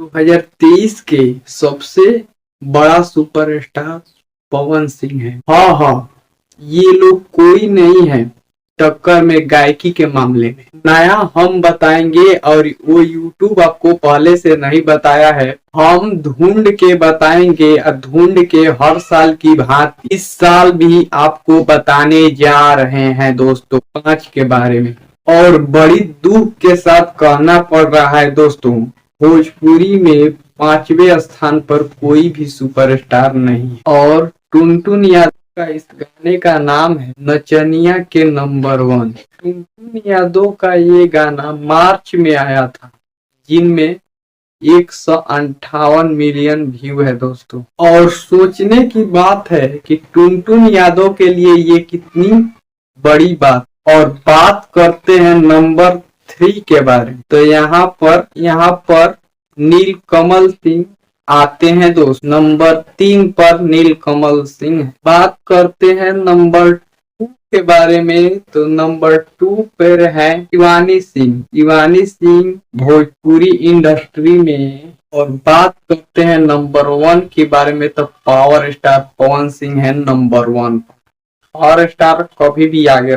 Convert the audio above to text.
2023 के सबसे बड़ा सुपरस्टार पवन सिंह है। हाँ, ये लोग कोई नहीं है टक्कर में गायकी के मामले में। नया हम बताएंगे और वो यूट्यूब आपको पहले से नहीं बताया है। हम ढूंढ के बताएंगे और ढूंढ के हर साल की भांति इस साल भी आपको बताने जा रहे हैं दोस्तों 5 के बारे में। और बड़ी दुख के साथ कहना पड़ रहा है दोस्तों, भोजपुरी में 5वें स्थान पर कोई भी सुपरस्टार नहीं। और टुनटुन यादव का इस गाने का नाम है नचनिया के नंबर 1। टुनटुन यादव का ये गाना मार्च में आया था, जिनमें 158 मिलियन व्यू है दोस्तों। और सोचने की बात है कि टुनटुन यादव के लिए ये कितनी बड़ी बात। और बात करते हैं नंबर 3 के बारे में, तो यहाँ पर नीलकमल सिंह आते हैं दोस्त। नंबर 3 पर नीलकमल सिंह। बात करते हैं नंबर 2 के बारे में, तो नंबर 2 पर है शिवानी सिंह। शिवानी सिंह भोजपुरी इंडस्ट्री में। और बात करते हैं नंबर 1 के बारे में, तो पावर स्टार पवन सिंह है नंबर 1। पावर स्टार कभी भी आगे